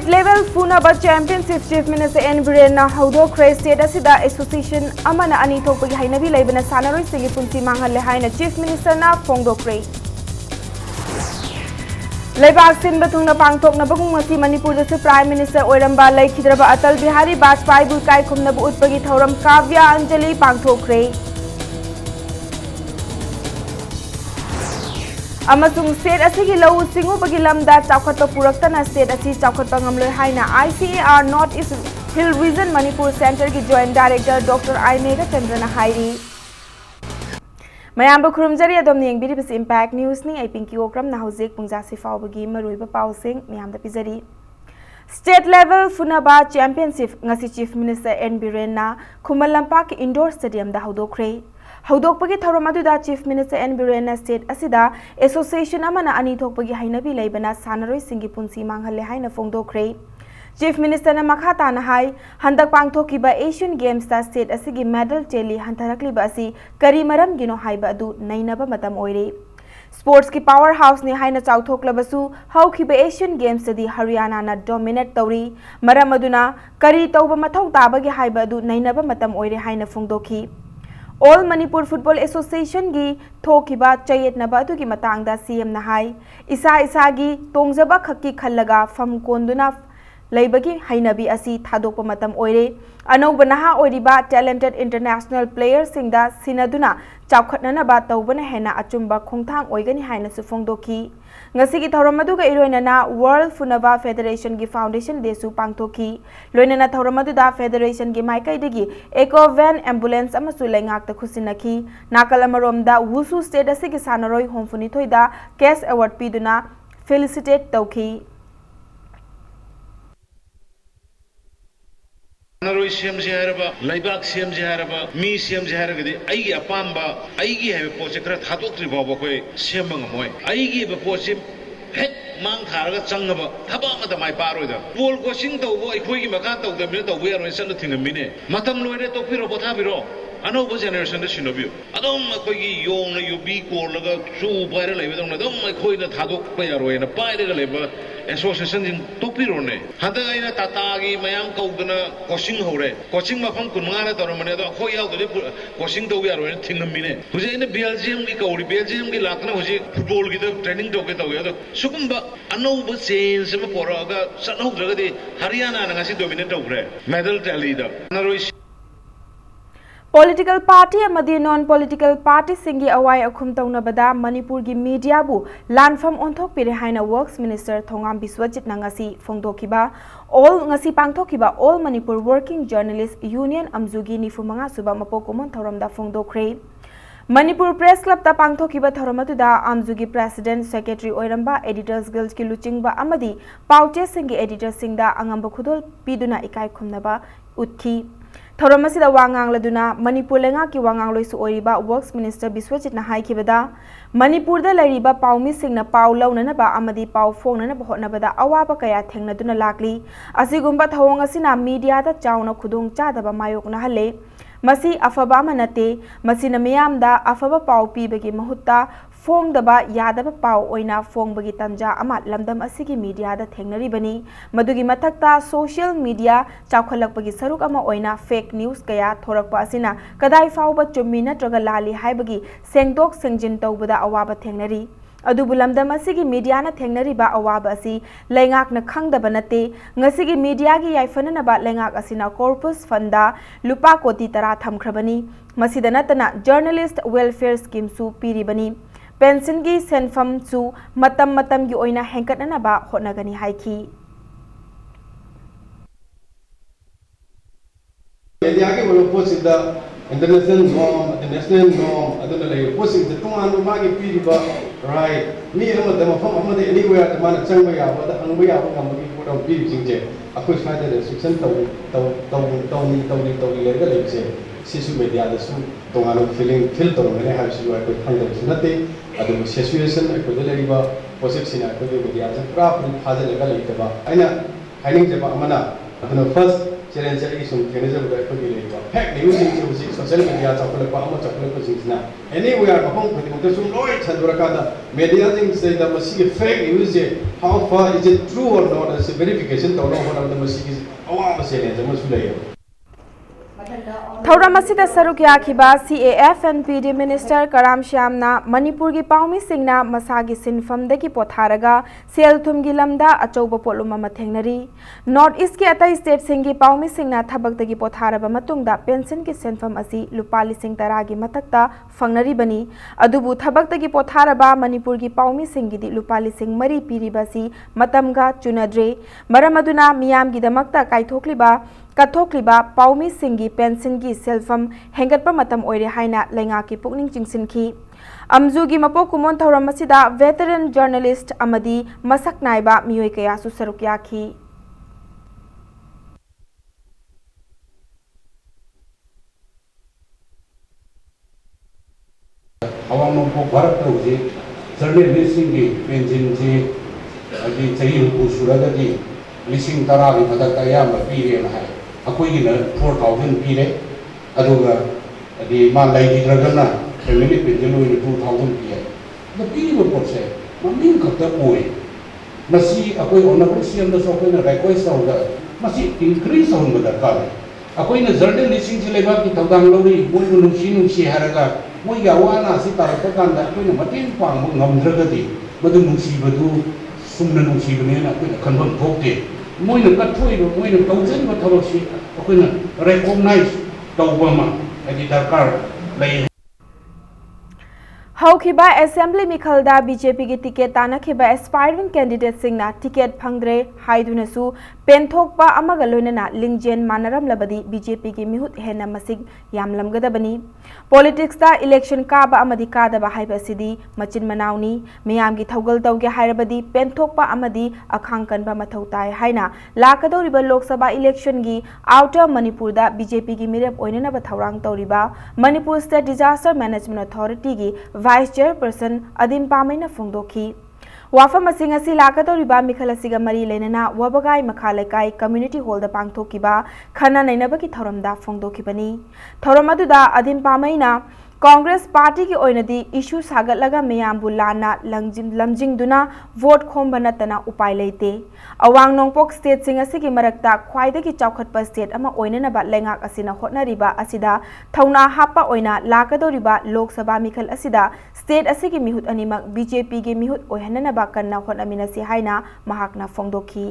level Funaba Championship Chief Minister N. Birena Haudo Kray State Asida Association Amana Ani Thokpagi Hainabi Laibana Sanaroi Singi Punsi Manghale Haina Chief Minister na Phongdo Kray Laibak Sinba Thungna Pangthok na Bagung Masi Manipur Dasi Prime Minister Oiramba Laikhidraba Atal Bihari Vajpayee Bu Kai Khumna Bu Utpagi Thauram Kavya Anjali Pangthok Kray Amasung state asigi lau singu bagi lamda chawkhatpa puraktana state asi chawkhatpa ngamloi haina ICAR North East Hill Region Manipur Center ki Joint Director Dr. Ainega Chandrana hairi Mayamba khurumjari adom yengbiri bis Impact News ni ai Pinky Okram na hojik pungja sifau bagi maruiba pausing mayamda pizari State level Funaba Championship ngasi Chief Minister N. Birena Khumal Lampak Indoor Stadium da hodokre Haudokpagi Thauramadu Chief Minister N. Birena State Asida Association Amana Ani Thokpagi Hainabi Laibana Sanaroi Singi Punsi Manghale Haina Phongdokre Chief Minister na Makhata na hai Handak Pangthokiba Asian Games ta State Asigi medal teli Hantarakliba asi Kari Maram Gino Haiba adu Nainaba Matam Oire Sports ki powerhouse ni haina chawthoklabasu haukiba Asian Games tadi Haryana na dominate tawri maram aduna kari tawba mathau tabagi haiba adu nainaba matam oire haina phongdokhi All Manipur Football Association gi thokiba chayetnaba adu gi matangda CM na hai isa gi tongjaba khakki khallaga fam konduna laibagi hainabi asi thadokpa matam oire anauba naha oiriba talented international players singda sinaduna chawkhatnana ba tawbana hena achumba khongthang oigani haina su phongdokhi ngasigi thauramadu ga iroinana World Funaba Federation gi Foundation desu pangthoki loinana thauramadu da Federation gi maikai degi eco van ambulance amasu laingak ta khusinaki nakal amaromda Wusu state asigi sanaroi homfuni thoida cash award piduna felicitate tawki Naroi CM Jaharaba, Laibak CM Jaharaba, me CM Jaharagadi, Aigi Apamba, Aigi have a poche Hatok Tribobokwe, Siamangamoy, Aigi have a poche Het Mang Haraga Changaba, Tabama my paroida, Paul Goshing to boy, Quigi Makata, the minute of where I send it in a minute, Matam Loire to Piro Potaviro. I know what generation is in of you. I don't like you, you be called like a true by the labor. I don't like going to Hadok player in a pie the labor association in Topirone. Hadaina Tatagi, my uncle, coaching hore, coaching my punk Kumana or Manada, Hoya, coaching the we are renting a minute. Who's in the Belgium, Belgium, Lakna, who's football get training to get away. Sukumba, I know what saying Semaporaga, Sanok, Haryana, and I see dominant over medal leader. Political party amadi non-political party singi awai akhum taunabada Manipur gi media bu lanfam onthok pire haina Works Minister Thongam Biswajit nangasi phongdokhiba all ngasi pangthokiba All Manipur Working Journalist Union amzugi nifumanga suba mapokomon thoramda phongdokre Manipur Press Club ta pangthokiba thoramatuda amzugi President Secretary Oiramba Editors Guild ki luchingba amadi paute singi editors singda angamba khudol piduna ikai khumnaba utkhi Thoramasida Wangang Laduna, Manipur Lenga ki Wangang Loisu Oiriba, Works Minister Biswajit na Haikibada, Manipur da Lariba Pau missing na Pau Launanaba Amadi Pau Fong na Bahonabada Awaba Kaya Tengnaduna Lakli, Asigumba Tawangasina media da Chauna Kudung Chadaba Mayok na Hale, Masi Afaba Manate, Masina Miamda, Afaba Pau Pibagi Mahuta, Fong daba Yadaba Pau Oina Fong Bagi Tanja Amat Lamdam Asigi media da Tengnaribani, Madugi Matakta social media Chawkhalak Bagi Saruk ama Oina fake news kaya Thorak Pasina, Kadai Fauba Chumina Tragalali Haibagi, Sengdok Sengjin Tobada Awaba Tengnari. Adubulamdam asigi media na Tengnariba Awaba asi, Lengak na Kangdaba nate, Ngasigi media gi Yaifana ba Lengak asina Corpus Funda, Lupa Koti Tara Thamkrabani, Masidanatana Journalist Welfare Scheme su Piribani. Pension gi senfam su matam gi oina hengkat na ba honagani haiki media ke bolo post da international norm the national norm aduna lay post da tuman ma ge piri ba right ni ama da mafam ama de anywhere ta mana changba ya ba da angba ya ba ngam gi photo piri jingje akoi sai da restriction taw le ga le je sisu media da su tongano feeling feel to mane ha su ai ko thang da sunate adu situation ai ko da lariba position ai ko de media ja pra pun haja le ga le ta ba aina hiding je ba amana aduna first challenge ai sum thene je ba ko gi le ba fake news sing se social media chakle pa ama chakle ko sing na anywhere ma hong ko de sum loi chandura ka da media thing say the masi fake news je how far is it true or not as verification to no hona da masi awa ma challenge ma su le थौरम असिदा सरुक याखिबा CAF&PD minister कराम श्यामना मणिपुर की पाउमी सिंगना मसागी सिनफमदगी पोथारगा cell थुमगी lambda अचौब पोलुम अमा थेंगनरी north east के अतई state सिंगी पाउमी सिंगना थबकदगी पोथारबा मतुंगदा pension की सेनफम असि लुपा लिसिंग तरागी मथक्ता फंगनरी बनी अदुबु थबकदगी पोथारबा मणिपुर की पाउमी सिंगीदी लुपा लिसिंग मरी पीरिबासी मतमगा चुनद्रे मरम अदुना मियामगी दमक्ता काइथोक्लिबा कथोक्लिबा पाउमी सिंगी पेंशन की सेल्फम हेंगटपा मतम ओइरे हाइना लेंगा की पुकनिंग चिंगसिनखी अमजुगी मपो कुमोन थौरम मसिदा वेटरन जर्नलिस्ट अमदी मसक नाइबा मियोय कयासु सरुक याखी अवाम को भारत तौजी जर्नलिस्ट की पेंशन से अभी सही उसूरदगी लिसिंग तरा की मदद अयाम पीरे है अखोई 4,000 पीरे अदुगा अदी मा लैगिद्रगना फैमिली पेंशन ओइ 2,000 पीए द पीरिबो पोसे ममिंग खत ओइ मसी अखोई ऑनरेबल सीएम द सोखना रिक्वेस्ट तौदा मसी इंक्रीज होन बदरकार अखोई न जर्नलिस्ट से लेबा की तौदांग लोरी मोइ नुसी हारगा मोइ गावाना सि तारक कांदा अखोई न मतें पांग ngमद्रगदी मदु नुसीबदु सुमना नुसीबनेना अखोई खनबम थोकते मोइ न कथोइबो मोइ न तौजन ब थबसी अखोई न रिकॉग्नाइज तौबमा अदि दरकार लै हौखिबा असेंबली मिखलदा बीजेपी की टिकेट तानखिबा एस्पायरिंग कैंडिडेट सिंगना टिकेट फंगद्रे हाइदुनसु पेंथोकपा अमगा लोइनना लिंगजेन मानरमलबदी बीजेपी की मिहुत हेना मसिग यामलमगदबनी पॉलिटिक्स दा इलेक्शन काबा अमदी कादबा हाइबसिदी मचिन मनावनी मियाम की थौगल तौगे हाइरबदी पेंथोकपा अमदी अखांकनबा मथौ ताय हाइना लाकदौरिबा लोकसभा इलेक्शन की आउटर मणिपुर दा बीजेपी की मिरेप ओइननबा थौरांग तौरिबा Manipur state disaster management authority की वाइस चेयरपर्सन अदिम पामैना फोंदोखी वाफम असिंग असि लाकदौरिबा मिखल असिगा मरी लेनना वबगाई मखा लेकाई कम्युनिटी हॉल दा पांगथोकिबा खना नैनबकी थौरमदा फोंदोखिबनी थौरम अदुदा अदिम पामैना कांग्रेस पार्टी की ओइनदी इशू सागतलगा मियामबु लाना लमजिंगदुना वोट खोंबा नतना उपाय लेते अवांग नोंगपोक स्टेट सिंग असिगी मरक्ता ख्वाइदगी चौखटपा स्टेट अमा ओइननबा लेंगाक असिना होटनरिबा असिदा थौना हापा ओइना लाकदौरिबा लोकसभा मिखल असिदा स्टेट असिगी मिहुत अनिमक बीजेपी की मिहुत ओइहननबा कन्ना होटनमिनसि हाइना महाकना फोंदोखी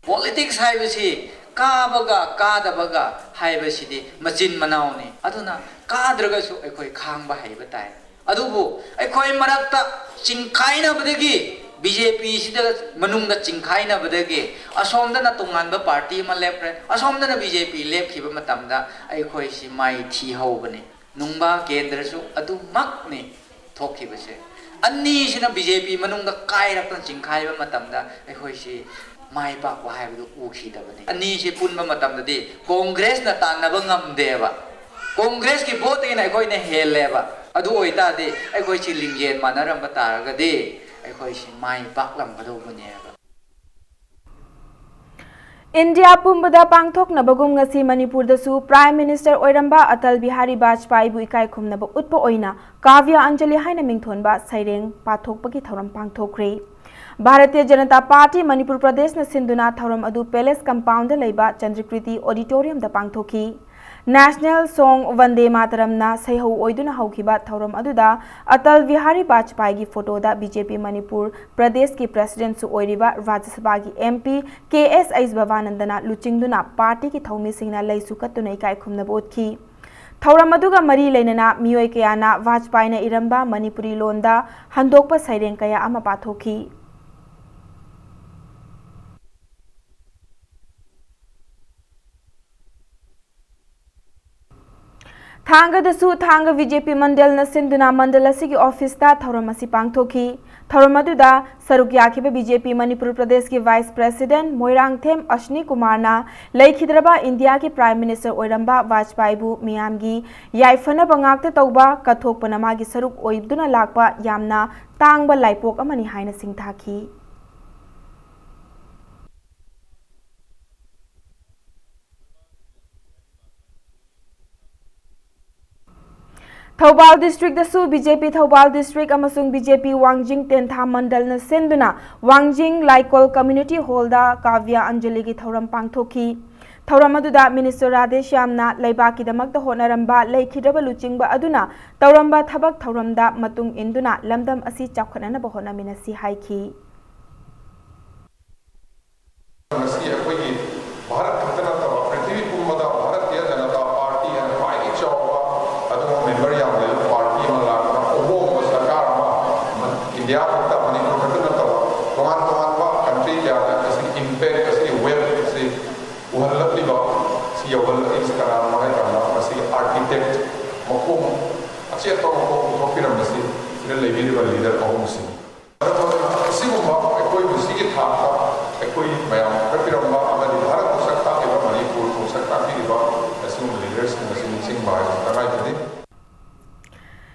पॉलिटिक्स हाइबसी काबगा कादबगा हाइबसिदी मचिन मनावनी अदुना काद्रगसु अखोय खांगबा हाइबा ताय अदुबु अखोय मरक्ता चिंखाइनबदगी बीजेपी सिदा मनुंगदा चिंखाइनबदगी असोमदना तोंगानबा पार्टी मा लेफ्रे असोमदना बीजेपी लेफखिबा मतमदा अखोय सि माइ थि हौबने नुंबा केंद्रसु अदुमकने थोखिबसे अन्नी सिना बीजेपी मनुंगदा काइरक्ता चिंखाइबा मतमदा अखोय सि माइ पाक हाइबदु उखिदबने अन्नी से पुनबा मतमददी कांग्रेस न तानबा ngमदेबा कांग्रेस की वोट इन अखोय ने हेलेबा अदु ओइतादे अखोय सि लिंगजेन मानरम तारगदे अखोय सि माइ पाकलमगदोबनेबा इंडिया पुंबदा पांगथोकनबगुम ngasi मणिपुर दसु प्राइम मिनिस्टर ओइरंबा अटल बिहारी वाजपेयी बु इकाई खुमनब उत्प ओइना काव्य अंजलि हाइना मिंगथोनबा सैरेंग पाथोकपगी थौरम पांगथोकरे भारतीय जनता पार्टी मणिपुर प्रदेश न सिंधुना थौरम अदु पैलेस कंपाउंड लेबा चंद्रकृति ऑडिटोरियम द पांगथोकी नेशनल सॉन्ग वंदे मातरमना सैहौ ओइदुना हौखिबा थौरम अदुदा अटल बिहारी वाजपेयी की फोटोदा बीजेपी मणिपुर प्रदेश की प्रेसिडेंट सु ओइरिबा राज्यसभा की एमपी KS भवानंदना लुचिंगदुना पार्टी की थौमी सिंगना लैसु कत्तुना इकाई खुमनब ओतखी थौरम अदुगा मरी लेनना मियोय कयाना वाजपेयीना इरंबा मणिपुरी लोंदा हंदोकपा सैरेंग कया अमा पाथोकी थांगदसु थांग बीजेपी मंडल न सिंधुना मंडल असिगी ऑफिस ता थौरम असि पांगथोकी थौरम अदुदा सरुक याखिबा बीजेपी मणिपुर प्रदेश की वाइस प्रेसिडेंट मोइरांगथेम अश्नी कुमारना लैखिद्रबा इंडिया की प्राइम मिनिस्टर ओइरंबा वाजपेयीबु मियामगी याइफना बंगाक्ते तौबा कथोकपना मागी सरुक ओइदुना Lakpa यामना तांगबा लाइपोक अमनि हाइना सिंगथाखी Thobal District da su BJP Thobal District amasung BJP Wangjing Tentha Mandal na senduna Wangjing Laikol Community Hall da Kavya Anjali gi thoram pangthoki Thauram aduda Minister Radesh Yamna Laibaki damak da honaramba leikhidaba luchingba aduna tauramba thabak thauramda matung induna lamdam asi chawkhanana ba honaminasi haiki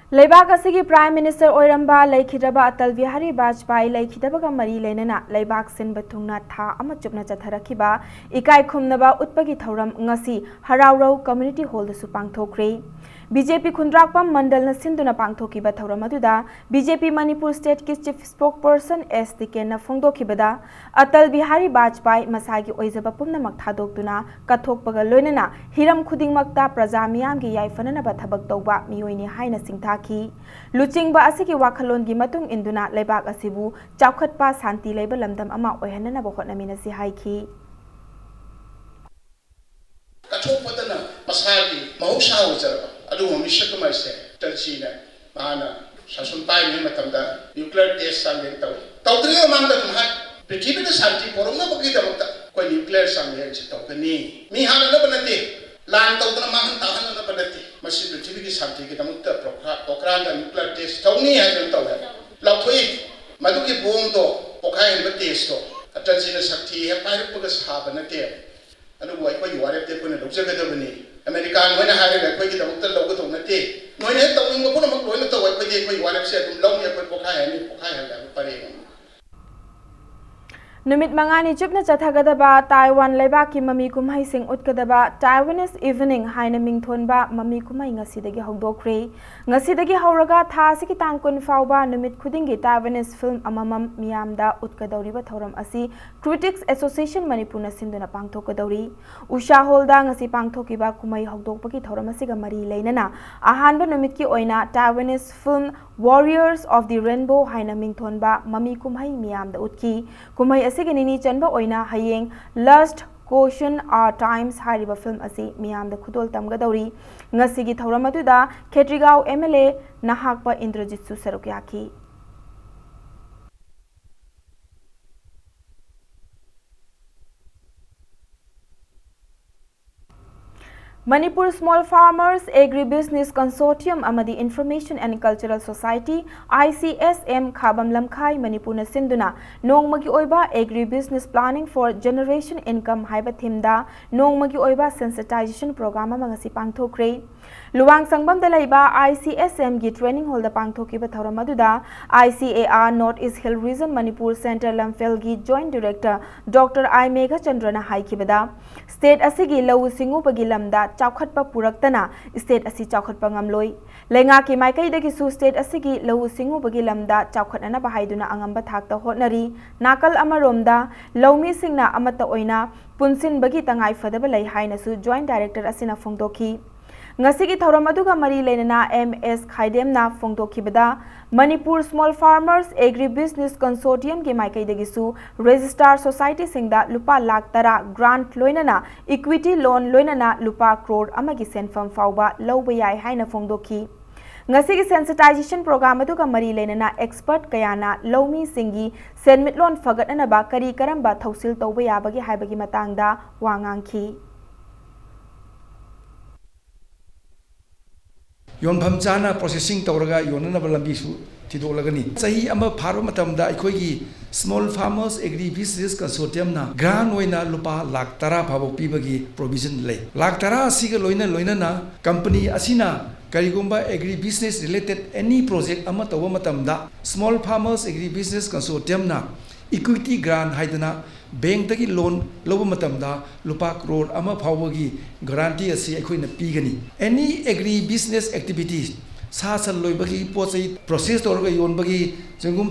Laibak asigi Prime Minister Oiramba Laikhidaba Atal Bihari Vajpayee Laikhidabaga Mari Lenana Laibak Sinba Thungna Tha ama chupna chatharakiba ikai khumnaba utpagi thauram ngasi Haraurau Community Hall da su pangthokre BJP Khundrakpam Mandal na sinduna pangthokiba thauram aduda BJP Manipur State ki Chief Spokesperson SDK na phongdokhibada Atal Bihari Vajpayee masagi oizaba pumnamak thadokduna kathokpaga loinana hiram khudingmakta praja miyamgi yaifanana ba thabak tawba miyoini haina singthaki luchingba asigi wakhalongi matung induna laibak asibu chawkhatpa santi leiba lamdam ama oihanana ba hotnaminasi haiki kathokpadana masagi mahusha ujara adu mishak maise tarchina mana sasun pai ni matamda nuclear test sambe tawtriya mangda tumha prithvi na santi poromna bagi damta ko nuclear sambe chitokani mi hana banate lan tawtana mahan tahana banate masi prithvi ki santi ki damta pokrana nuclear test tawni ha taw lathoi maduki bom to pokai ba test to atajina sakti he pai puga sabanate anu wai ko yuare te ko na dokjaga dabani American when I had a quick doctor logo to Nate. No, I don't know what I'm going to do. I put one upset to long year for Pokai and Pokai and Paris. Numit mangani chupna chathagadaba Taiwan Laibaki mami kumhai sing utkadaba Taiwanese evening haina mingthonba mami kumhai ngasidagi hogdokre ngasidagi hauraga tha siki tangkun fauba numit khudingi Taiwanese film amamam miyamda utkadawriba thoram asi Critics Association Manipur na sinduna pangthokadawri Usha Holda ngasi pangthokiba kumai hogdokpagi thoram asiga mari leinana ahanba numit ki oina Taiwanese film Warriors of the Rainbow haina mingthonba mami kumhai miyamda utki kumhai Nini Chanba Oina Hayeng Lust Caution Our Times Hariba film asi Miyam the Kudol Tamgadori Ngasigi Thauramaduda Ketrigao MLA Nahakpa Indrajit Sarukyaki Manipur Small Farmers Agribusiness Consortium amadi Information and Cultural Society ICSM Khabam Lamkhai Manipur na sinduna nongmagi oiba agribusiness planning for generation income haiba thimda nongmagi oiba sensitization program amangasi pangthokre Luwang Sangbam da laiba ICSM gi training hall da pangthoki ba thoramaduda ICAR North East Hill Region Manipur Center Lamphel gi Joint Director Dr. I Megha Chandrana haikibada state asigi lawu singu bagi lamda chawkhatpa puraktana state asi chawkhatpa ngamloi lenga ki maikai dagi su state asigi lawu singu bagi lamda chawkhatna ba haiduna angamba thakta hotnari nakal amaromda lawmi singna amata oina punsin bagi tangai fadaba lai haina su Joint Director asina phongdoki Ngasigi Thoramaduga Mari Lenana MS Khaidemna Phongdokhibada Manipur Small Farmers Agribusiness Consortium ke maikai degisu Registrar Society Singda Lupa Lakh Tara Grant Loinana Equity Loan Loinana Lupa Crore Amagi Senfam Fauba Lawbayai Haina Phongdokhi Ngasigi Sensitization Program aduga Mari Lenana Expert Guyana Lawmi Singi Senmitlon Fagatana ba Kari Karamba Thausil Tawbaya bagi haibagi matangda wangangki Yonpham chana processing tawraga yonana balambi su tidolagani sahi amba pharu matamda ikhoigi Small Farmers Agribusiness Consortium na grant oina lupa lakh tara phabo pibagi provision lei lakh tara asiga loina na company asina karigumba agribusiness related any project ama tawa matamda Small Farmers Agribusiness Consortium na equity grant haidana bank tagi loan loba matamda lupa crore ama phawagi guarantee asi akhoi na pigani any agri business activities सा सन लोइबगी पोचै process तौरगा योनबगी जंगुम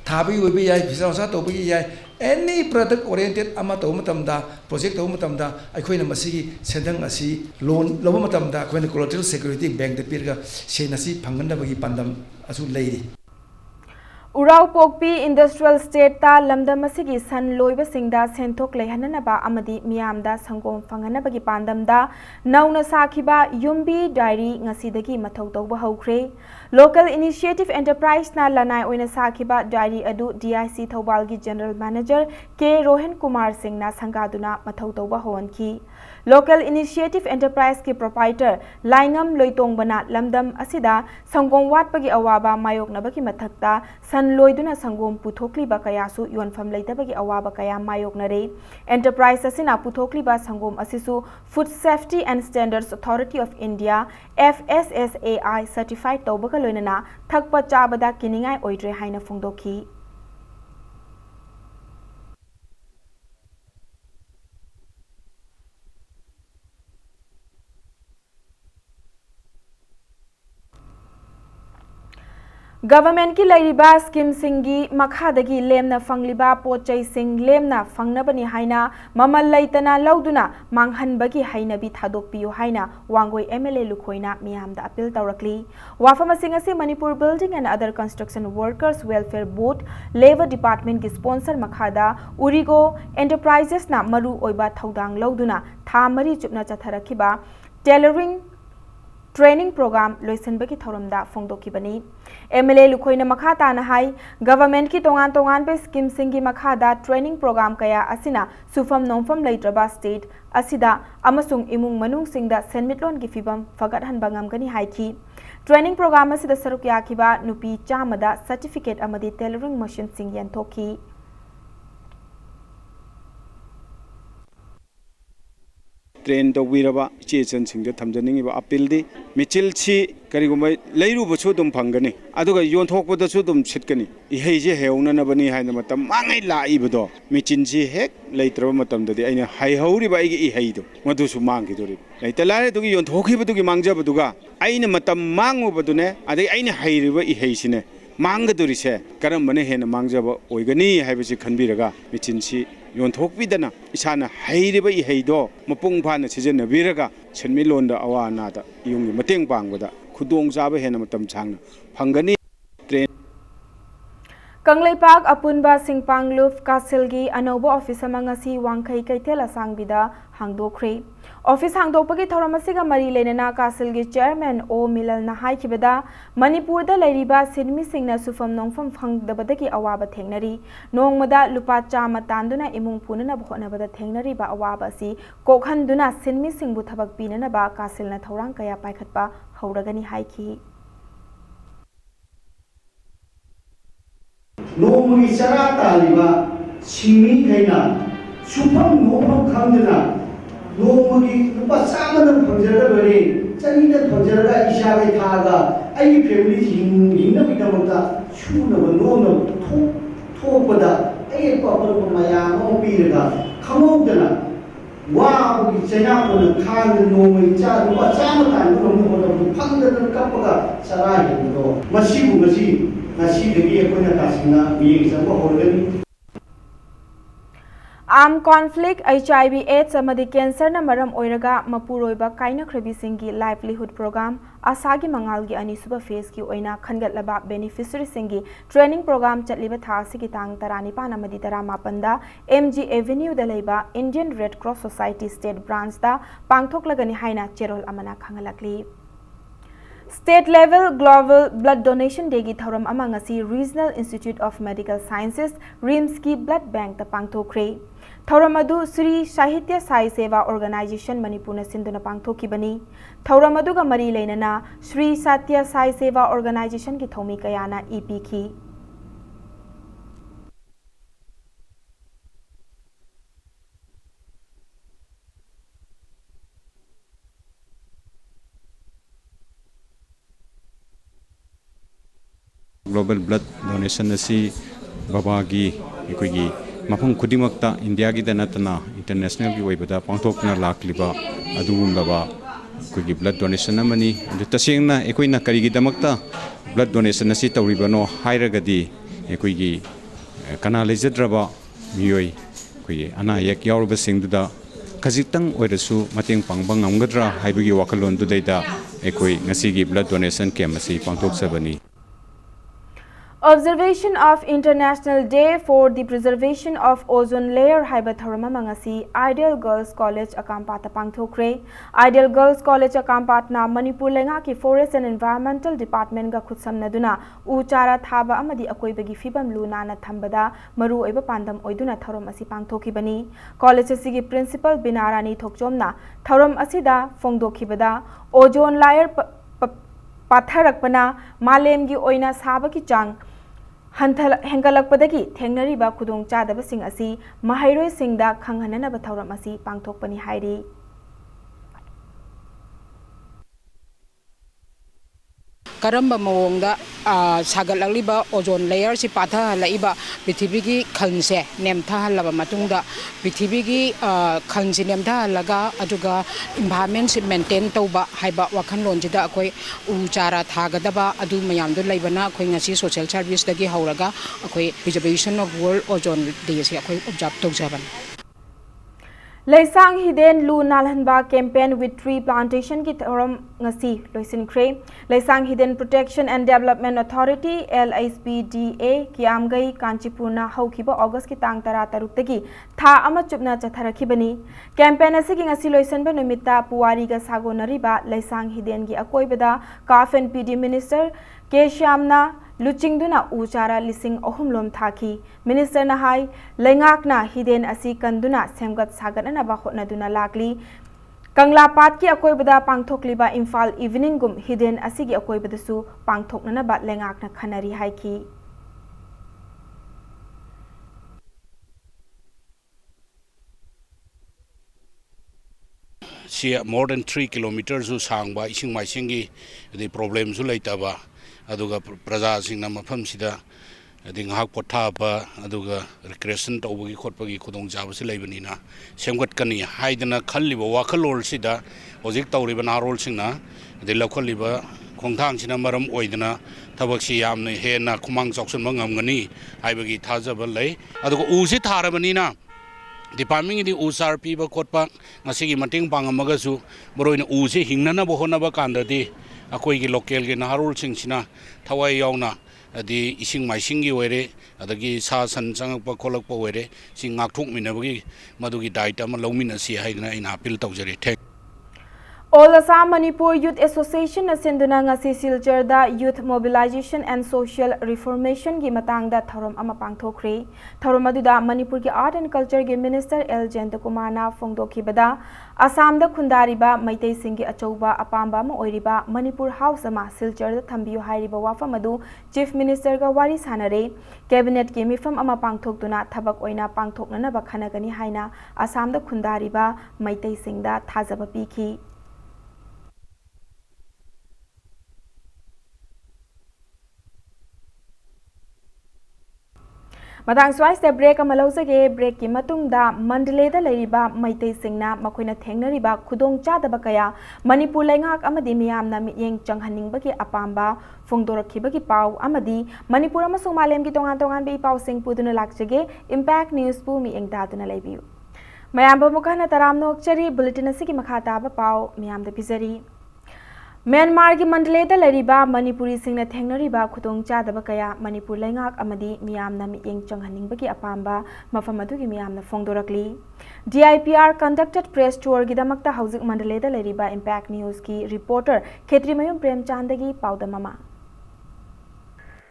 थाबी ओइबे याय visa वसा तौबगी याय any product oriented अमा तौ मतमदा project तौ मतमदा अखोइना मसिगी सेंदंग असि loan लबो मतमदा अखोइना collateral security bank दे पिरगा सेनसी फंगनबगी पांदम असु लेरी Oraon पोकपी industrial state ता लमदम असिगी सन लोइबा सिंगदा सेंथोक लेहननबा अमदी मियामदा संगोम फंगनबगी पांदमदा नौना साखिबा युम्बी डायरी ngasiदगी मथौ तौबा हौख्रे लोकल इनिशिएटिव एंटरप्राइज ना लनाय ओइना साखिबा डायरी अदु डीआईसी थौबालगी general manager K Rohan Kumar Singh ना संगादुना मथौ तौबा होवनकी लोकल इनिशिएटिव एंटरप्राइज की प्रोपाइटर लाइंगम लोइतोंगबना लमदम असिदा संगोम वाटपगी अवाबा मायोकनबगी मथक्ता सन लोइदुना संगोम पुथोकलीबा कयासु योनफम लेतबगी अवाबा कया मायोकनरे एंटरप्राइज असिना पुथोकलीबा संगोम असिसु food safety and standards authority of India FSSAI certified तौबगा लोइनना थकपा चाबदा किनिंगाय ओइद्रे हाइना फोंदोखी गवर्नमेंट की लैरिबा स्कीम सिंगी मखादगी लेमना फंगलिबा पोचै सिंग लेमना फंगनबनी हाइना ममल लैतना लौदुना मांगहनबगी हाइनबी थादोकपियो हाइना वांगोई MLA लुखोइना मियामदा अपील तौरकली वाफम सिंग असि Manipur building and other construction workers welfare board labour department की स्पॉन्सर मखादा उरिगो एंटरप्राइजेस ना मरु ओइबा थौदांग लौदुना था मरी चुपना चथरखिबा टेलरिंग ट्रेनिंग प्रोग्राम लोइसनबगी थौरमदा फोंदोखिबनी MLA लुखोइना मखाता ना हाई गवर्नमेंट की तोंगान तोंगान पे स्कीम सिंगी मखादा ट्रेनिंग प्रोग्राम कया असिना सुफम नोंफम लेट्रबा स्टेट असिदा अमसुंग इमुंग मनुंग सिंगदा सेनमिटलोन की फिबम फगतहनबा ngamgani हाइखी ट्रेनिंग प्रोग्राम असिदा सरुक याखिबा नुपी चामदा सर्टिफिकेट अमदी टेलरिंग मशीन सिंग यंथोखी ट्रेन तौबीरबा इचेचन सिंग थमजनिंगिबा अपील दी मिचिल छि करिगुम लेरुबसु दुम फंगनी अदुगा योनथोकपदसु दुम सिटकनी इहेजे हेउननबनी हायना मतम मांगै लाइबदो मिचिन छि हेक लेत्रब मतमददी आइना हाइहौरिबा आइगे इहेइदो मधुसु मांगिदोरि लेतलारे दुगी योनथोखिबदुगी मांगजबदुगा आइना मतम मांगुबदुने अदै आइना हाइरिबा इहेइसिने मांगदोरिसे करमबने हेना मांगजब ओइगनी हाइबसि खनबिरगा मिचिन छि योनथोकपिदना इसाना हाइरिबा इहेइदो मपुंग फाना सिजनबिरगा सेनमिलोंदा अवानादा इयुंगी मतेंग पांगबदा खुदोंग जाबा हेना मतम सांगना फंगनी ट्रेन कंगलेपाक अपुनबा सिंगपांगलुफ कासिलगी अनौबो ऑफिस अमंगसी वांखै कैथेल असांगबिदा हांगदोख्रे ऑफिस हांगदोपगी थौरमसिगा मरी लेनना कासिलगी चेयरमैन ओ मिलल ना हाइखिबदा मणिपुर दा लैरिबा सिनमी सिंगना सुफम नोंफम फंगदबदगी अवाबा थेंगनरी नोंगमदा लुपा चामा तांदुना इमुंग पुनना होनबदा थेंगनरीबा अवाबा असि कोखनदुना सिनमी सिंगबु थबक पिननबा कासिलना थौरांग कया पाइखतपा हौरगनी हाइखी नोमुगी चरा तालिबा सिंमी खैना सुफम नोफम खंगना नोमुगी लुपा चामन फंजरबरे चनीदा फंजरगा इशाबै थागा आई फैमिली हिंगनबिदमता सुनब नोनो थोपदा आई पापन मया नो पीरगा खमौदना वाबगी चैनापन खांग नोमुगी चा लुपा चाम तान नोमुगी फंगदन कपगा चरा हिंदो मसीबु मसी आर्म कॉन्फ्लिक्ट HIV/AIDS अमदी कैंसर न मरम ओइरगा मपुरोइबा काइनख्रबी सिंगी लाइवलीहुड प्रोग्राम आसागी मंगालगी अनिसुबा फेज की ओइना खनगतलबा बेनिफिशियरी सिंगी ट्रेनिंग प्रोग्राम चटलिबा थासिगी तांग 19 अमदी 18 MG एवेन्यू दा लेबा Indian red cross society state branch दा पांगथोकलगनी हाइना चेरोल अमना खंगलकली state level global blood donation day की थौरम अमंगसी regional institute of medical sciences RIMS की ब्लड बैंक ता पांगथोखरे थौरम अदु श्री साहित्य साई सेवा ऑर्गेनाइजेशन मणिपुर न सिंधुना पांगथोखिबनी थौरम अदुगा मरी लेनना श्री साहित्य साई सेवा ऑर्गेनाइजेशन की थौमी कयाना ईपीखी ग्लोबल ब्लड डोनेशन असी बाबागी इकोगी मफम खुदिमक्ता इंडिया की दनतना इंटरनेशनल की वैबदा पांथोकना लाखलिबा अदुगुंबा ꯑꯩꯈꯣꯏꯒꯤ ꯕ꯭ꯂꯗ ꯗꯣꯅꯦꯁꯟ ꯑꯃꯅꯤ ꯑꯗꯨ ꯇꯁꯦꯡꯅ ꯑꯩꯈꯣꯏꯅ ꯀꯔꯤꯒꯤꯗꯃꯛꯇ ꯕ꯭ꯂꯗ ꯗꯣꯅꯦꯁꯟ ꯑꯁꯤ ꯇꯧꯔꯤꯕꯅꯣ ꯍꯥꯏꯔꯒꯗꯤ ꯑꯩꯈꯣꯏꯒꯤ ꯀꯅꯥ ꯂꯩꯖꯗ꯭ꯔꯕ ꯃꯤꯑꯣꯏ ꯑꯩꯈꯣꯏꯒꯤ ꯑꯅꯥ ꯑꯌꯦꯛ ꯌꯥꯎꯔꯕꯁꯤꯡꯗꯨꯗ ꯈꯖꯤꯛꯇꯪ ꯑꯣꯏꯔꯁꯨ ꯃꯇꯦꯡ ꯄꯥꯡꯕ ꯉꯝꯒꯗ꯭ꯔꯥ ꯍꯥꯏꯕꯒꯤ ꯋꯥꯈꯜꯂꯣꯟꯗꯨꯗꯩꯗ ꯑꯩꯈꯣꯏ ꯉꯁꯤꯒꯤ ꯕ꯭ꯂꯗ ꯗꯣꯅꯦꯁꯟ ꯀꯦꯝꯞ ꯑꯁꯤ ꯄꯥꯡꯊꯣꯛꯆꯕꯅꯤ. Observation of International Day for the Preservation of Ozone Layer haiba tharam ama ngasi Ideal Girls College Akampat pangthokre. Ideal Girls College Akampat na Manipur lenga ki Forest and Environmental Department ga khutsamnaduna u chara thaba amadi akoibagi fibam luna na thambada maru oiba pandam oiduna tharam asi pangthokibani. College asigi principal Binarani Thokchomna tharam asida phongdokhibada ozone layer patharakpana malemgi oina sabaki chang hengalakpadagi thengnariba khudong chadabasing asi mahairoi singda khanghananaba thauram asi pangthokpani hairi. Karamba mawongda sagalakliba ozone layer si pathahalaiba prithibigi khalse nemthahalaba matungda prithibigi khalsi nemthahalaga aduga environment si maintain tauba haiba wakhanlonjida akoi u chara thagadaba adu mayamdu laibana akoi ngasi social service dagi hauraga akoi preservation of world ozone day si akoi observe tawjaban. Laisang Hiden Lu Nalhanba campaign with tree plantation ki thoram ngasi loisinkre. Laisang Hiden Protection and Development Authority LSPDA ki amgai Kanchipurna haukiba August ki tang tara taruktagi tha ama chupna chatharakhibani. Campaign asigi ngasi loisanba numitta puwari ga sagonariba Laisang Hiden gi akoibada CAF and PD Minister K Shyamna Luchingduna uchara lising ohumlom thaki. Minister na hai lengakna hiden asi kanduna semgat saganana ba hotnaduna lakli. Kangla pat ki akoibada pangthokliba Imphal evening gum hiden asigi akoibadasu pangthoknana ba lengakna khanari haiki. See more than 3 kilometers u sangba ising maisingi the problems u laitaba aduga praja singna mafam sida adi ngahak pothaba aduga recreation tawbagi khotpagi khudong jaba si laibanina semgat kani haidana khalliba wakhalol sida hojik tawriba narol singna adi lakholiba khongthang sina maram oidana thabak si yamna hena khumang choksun mangamgani haibagi thajaba lai aduga u si tharabanina Department di usar piba khotpa ngasigi mating pangamagasu boroina use hingnana bohonaba kandadi akoi gi local gi naharul singsina thawai yauna adi ising maising gi oire adagi sa san changakpa kholakpa oire sing ngakthok minabagi madugi diet ama lawmina si haidna ina appeal tawjari. All Assam Manipur Youth Association na sinduna ngasi Silchar da Youth Mobilization and Social Reformation gi matangda tharom ama pangthokre. Tharom aduda Manipur gi Art and Culture gi Minister L Jayantkumar na phongdokhibada Assam da khundariba maitai singgi achouba apamba ma oiriba Manipur House ama Silchar da thambiyo hairiba wafam adu Chief Minister ga wari sanare. Cabinet gi mifam ama pangthokduna thabak oina pangthoknana ba khanagani haina Assam da khundariba maitai singda thajaba pikhi. Matang swais the break amalosage break ki matungda Mandalay da leriba maitai singna makoina thengnariba khudong chadaba kaya Manipur lengak amadi miyamna miyeng changhaningbagi apamba phongdorakhibagi pau amadi Manipur amasung malem gi tongan be pau sing puduna lakjage Impact News pu miyeng daduna leibiu mayamba mukana taramno chari bulletin asigi makhata ba pau miyamda pizari Myanmar gi Mandalay da leriba Manipuri singna thengnariba khudong chadaba kaya Manipur lengak amadi miyamna miyeng changhaningbagi apamba mafam adugi miyamna phongdorakli. DIPR conducted press tour gi damakta hauzik Mandalay da leriba Impact News ki reporter Khetri Mayum Premchandagi pauda mama.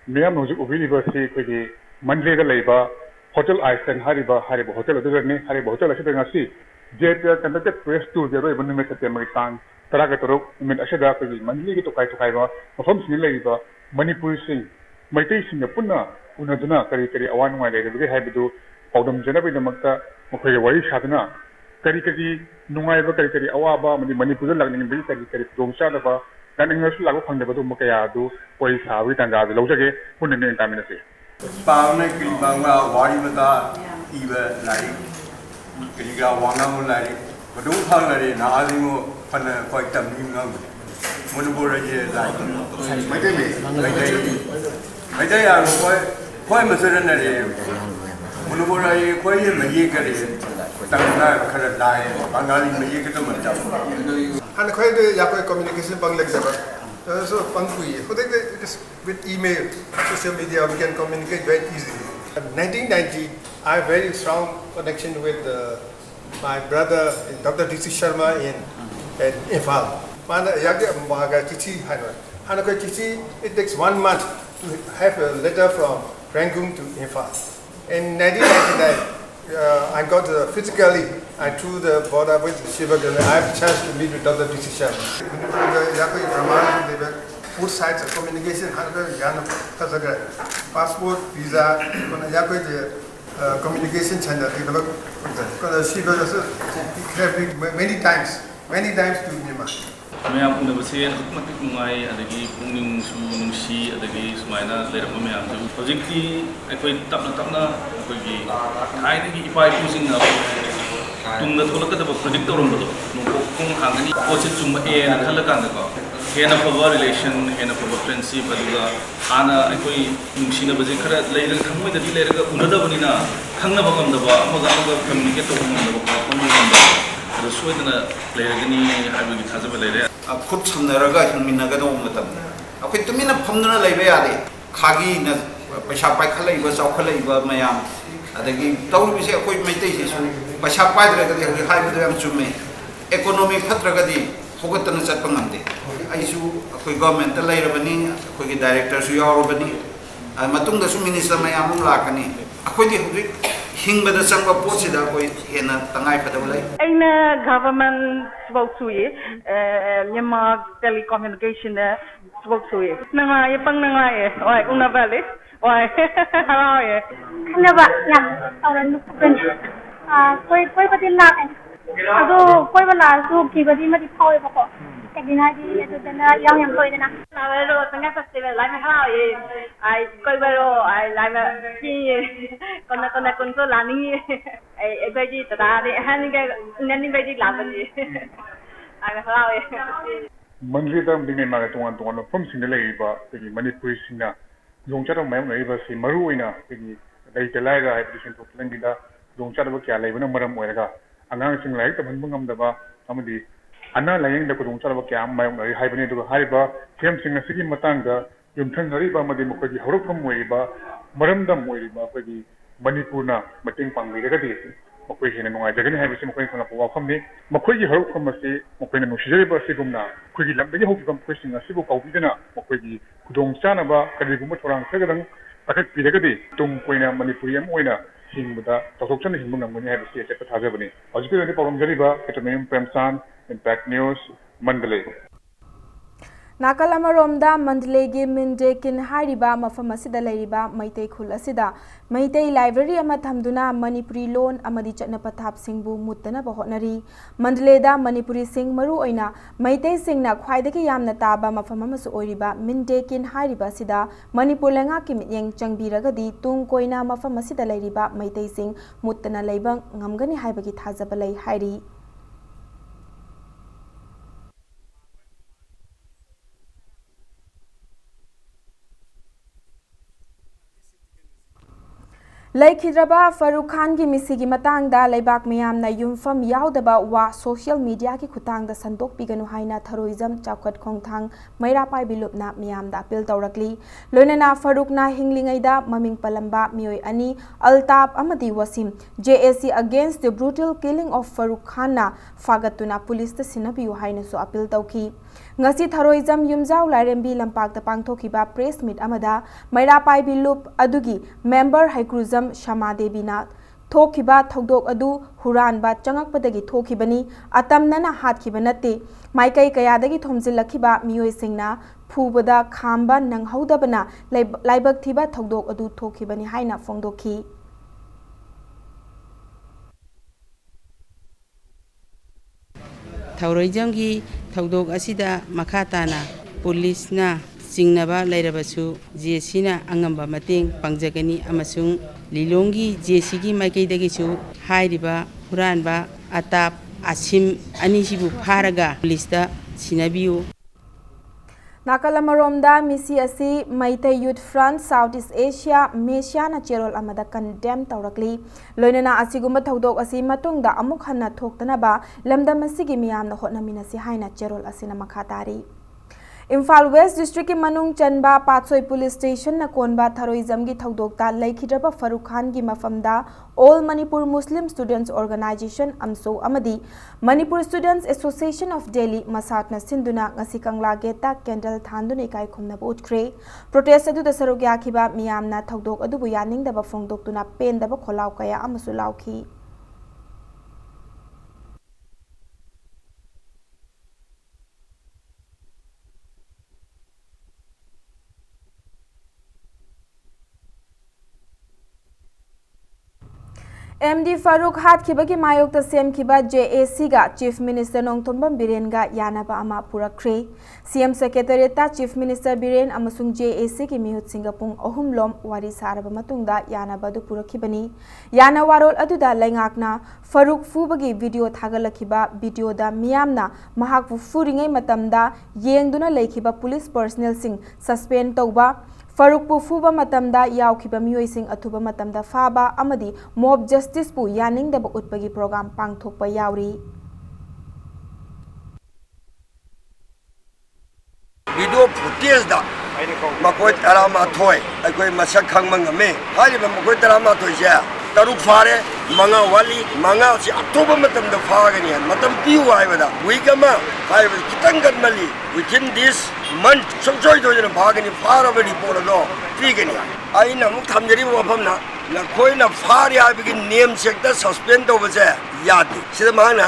Miyam hauzik ubiriba si koi Mandalay da leriba Hotel Iceland hariba hotel adugani hariba hotel asida ngasi DIPR conducted press tour gi roi bunme satyamagi tang Taraga Torok, Min Ashada, Manili to Kaitokaiva, from Sinilaiva, Manipur Sing, Maitai Sing, Puna, Unaduna, Kari Awan, they have to do Audum Janabi the Makta, Mokawai Shadana, Karikati, Nungaiva, Kari Awaba, Manipur, Lagging Kari Dom Shadaba, Landing us Lago Panda Makayadu, Pois Havit and the Lojage, Punan Taminasi. Parna Kilbanga, Wadimata, Eva, Lari, Kiriga, Wanga, Lari, but don't tell Lari, Nazimu. fana koi tam ni ngam Manipur ye lai mai dai ya koi ma sera na re Manipur ye koi ye ma ye ka re tam na khara lai bangali ma ye ka to ma ta han koi de ya koi communication bang leg jaba so pangui with email social media we can communicate very easily. In 1990 I have very strong connection with my brother Dr. DC Sharma in Infal. Mana yagi maga Tichi Hanoi. Hanoi Tichi, it takes 1 month to have a letter from Rangoon to Infal. In 1999, I got physically, I through the border with Shivagan. I have a chance to meet with Dr. DC Sharma. Both sides of communication, Guyana, passport, visa, communication channel. Many times to Myanmar. Mayam unabase matik mungai adagi pungning su nungsi adagi sumaina leram mayam su projecti ekoi tapna ekoi gi thaidagi ipai pusing na tungna tholakadaba project toromdo no kung hangani poche chumba e na khalakanda ko hena power relation hena power friendship aduga ana ekoi nungsi na baje khara leira thangmai dadi leira unadabani na khangna bagam daba amaga communicate to ngam daba ko सोइदना लेरगनी हाइबगी थाजब लेरे खुद समनरगा हिंमिनगदो मतम अखै तुमिना फमदना लेबे यादे खागी न पैसा पाइखलैबा चावखलैबा मयाम अदगी तौरबिसे अखै मैतै से पैसा पाइद्रगदि हजि हाइबदो याम चुमे economy फत्रगदि होगतन Chatap ngamde आइसु अखै government लेरबनी अखैगी director सु यावरबनी मतुंग दसु मिनिस्टर मयाम लाकनी अखैदि हजि हिंबदा चंगबा पोसिदा कोई हेना तंगाई फदब लै अइना गवर्नमेंट स्पोक सुये Myanmar telecommunication स्पोक सुये नंगा ये पंग नंगा ये ओय उनाबाले ओय हाओ ये खनबा याम औरन नुपन कोई बदि लाक अदो कोई बला सु की बदि मदि फावे बको Kaginaji itu dana yang koi dana. Lalu tengah festival lain hal ye, ay koi baru ay lain ki kona konso lani ay bagi tadi hani ke nani bagi lapan ye, ay hal ye. Mandiri dalam dengan mana tuan pun sini lagi bagi Manipuri sini, jongcara memang lagi basi maru ina bagi dari telai dah education tu lagi dah jongcara bagi alai benar maram mereka, angang sini lagi tapi mungkin dah kami di Ana layang da kudung chara kya mayong nari haibani du haiba kem singa sigi matang da yumthang nari ba madi mukhaji horokam moi ba maramdam moi ba kagi Manipur na mating pangmi daga di mukoi hina nungai jagani haibisi mukoi khana pawa khamni mukoi horokam ase mukoi na nushijari ba sigumna kagi lambagi hokam mukoi singa sibu kaubidana mukoi kudung chana ba kadi gumma thorang sagadang takak pidagadi tung koina Manipuri am oina hingbuda tokchana hingbu nangmani haibisi ase pathajabani hojiki ni problem jari ba etamem premsan Impact News, Mandalay. Nakal amaromda Mandalay gi Mindekin hariba mafam asida leiriba Maitei khul asida Maitei library ama thamduna Manipuri loan amadi chatna pathap singbu muttana ba hotnari Mandalay da Manipuri sing maru oina Maitei singna khwaidagi yamna taba mafam amasu oiriba Mindekin hariba sida Manipur lenga ki mityeng changbiragadi tung koina mafam asida leiriba Maitei sing muttana leibang ngamgani haibagi thajabalai hairi Laikhidraba Farooq Khan ki misigi matangda laibak miyamna yumfam yaudaba wa social media ki khutangda sandok piganu haina tharoism chawkat khongthang mairapai bilupna miyamda appeal tawrakli loinana Farooq na hinglingaida maming palamba mioi ani Altaf amadi Wasim JAC against the brutal killing of Farooq Khan na fagatuna police ta sinabiu haina so appeal tawki ngasi tharoism yumjau lairembi lampak ta pangthokiba press meet amada mairapai bilup adugi member haikruzam Shama Devina Thokiba Thogdok Adu Huran ba Changakpadagi Thokibani Atamnana Hatkibanate Maikai Kayadagi Thomzilakiba Mioi Singna Phubada Khamba Nanghaudabana Laibak Thiba Thogdok Adu Thokibani Haina Fongdoki Thauroijamgi Thogdok Asida Makatana Police na Singnaba Lairabasu JAC-na angamba mateng pangjagani amasung Lilongi JAC-gi maikaidagi su hairiba huranba atap asim anisibu pharaga police sinabiu Nakalamaromda misi asi Maitei Youth Front Southeast Asia Mesia na cherol amada condemn tawrakli loinana asigumba thodok asi matungda amuk hanna thoktanaba lamdam asigi miyamna hotnaminasi haina cherol asina makhatari Imphal West District ki manung chanba Patsoi Police Station na konba Tharoism gi thodokta laikhidraba Farooq Khan gi mafamda All Manipur Muslim Students Organization amso amadi Manipur Students Association of Delhi masat na sinduna ngasi kangla geta candle thanduna ikai khumna utkre protest adu da saruk yakhiba miyamna thodok adu bu yaning da ba phongdok tuna pen da ba kholaw kaya amasu lawki MD Farooq Hat Kibaki Mayok the same Kiba JAC ga Chief Minister Nongthombam Biren ga Yanaba Ama Purakre CM Secretary ta Chief Minister Biren amasung JAC ki mihut Singapore ohum lom wari saraba matungda Yanaba du Purakibani Yana warol aduda laingakna Farooq Fubagi video thagalakiba video da miyamna mahak furingai matamda yengduna laikiba police personnel sing suspend tauba Farooq pu fuba matamda yaukhiba miyoi sing athuba matamda faba amadi mob justice pu yaning daba utpagi program pangthokpa yauri video footage da makoi tarama thoi akoi masak khangmang ame haliba makoi tarama thoi ja taruk fare manga wali manga si atoba matam da fagani matam piu haibada wigama haiba kitang mali within this month sojoy dojana bhagani fara bari polo pigani aina muk thamjari mafamna na koi na fari haibagi name check da suspend do baje yadi sida mahana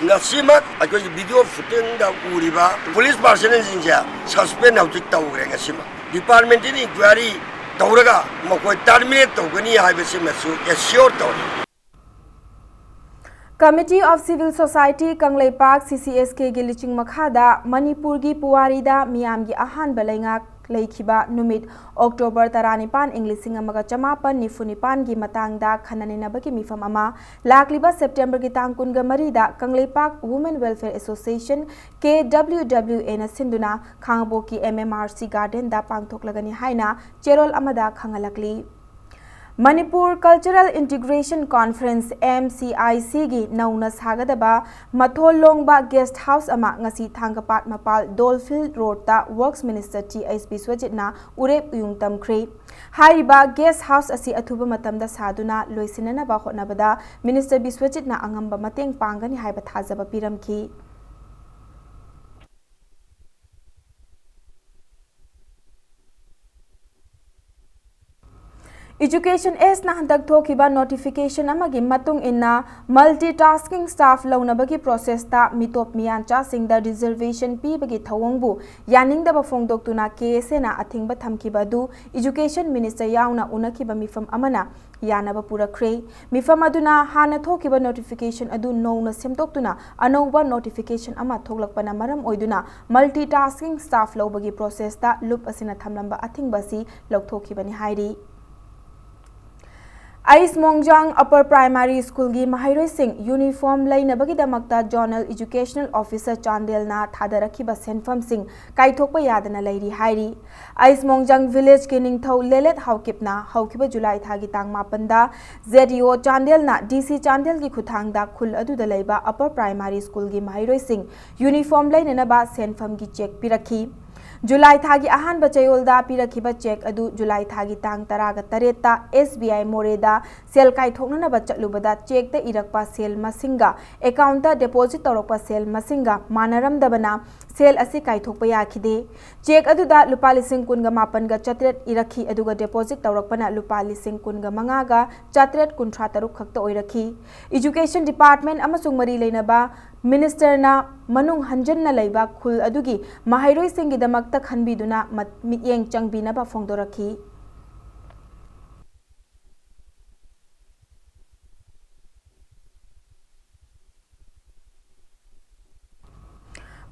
ngasimak akoi video footage da uriba police personnel jinja suspend hautik tawre ngasima department ni inquiry tawraga makoi terminate tawgani haibasi masu assure tawri Committee of Civil Society Kanglei Park CCSK gi liching makhada Manipur gi Puwari da miyam gi ahan balengak leikhiba numit October 19 Englishing amaga chamapan nifunipan gi matangda khananina bagi mifam ama lakliba September gi tang kun ga marida Kanglei Park Women Welfare Association KWWA na sinduna khangbo ki MMRC Garden da pangthoklagani haina cherol amada khangalakli Manipur Cultural Integration Conference MCIC gi nauna sagadaba Mathol Longba Guest House ama ngasi thangapat mapal Dolfield Road ta Works Minister TSB Swajitna urep uyung tamkhre haiba Guest House asi athuba matamda saduna loisinana ba hotnabada Minister Biswajitna angamba mateng pangani haiba thajaba piramki Education S na handak thokiba notification amagi matung inna multitasking staff launabagi process ta mitop miyan cha singda reservation pi bagi thawangbu yaning da ba phongdok tuna KSA na athingba thamkiba du education minister yauna unakiba mifam amana yanaba purakre mifam aduna hana thokiba notification adu nowna semtok tuna anouba notification ama thoklakpana maram oiduna multitasking staff lawbagi process ta loop asina thamlamba athingba si lokthokibani hairi Ais Mongjang Upper Primary School gi Mahairoi Singh uniform lainabagi damakta Zonal Educational Officer Chandel na thadarakhiba senfam sing kaithokpa yadana lairi hairi Ais Mongjang Village ki ningthau lelet haukipna haukiba July thagi tang mapanda ZDO Chandel na DC Chandel gi khuthangda khul adu da leiba Upper Primary School gi Mahairoi Singh uniform lainana ba senfam gi check pirakhi July thagi ahan bachayolda pirakhiba check adu July thagi tang taraga tareta SBI Moreda sel kai thoknana bachalubada check ta irakpa sel masinga account ta deposit torokpa sel masinga manaram dabana sel asi kai thokpa yakhide check adu da lupa lising kunga mapan ga chatret irakhi aduga deposit torokpana lupa lising kunga manga ga chatret kunthra taruk khakta oirakhi education department amasung mari leinaba Minister na manung hanjan na leiba khul adugi mahairoi singi damakta khanbiduna mityeng changbina ba phongdorakhi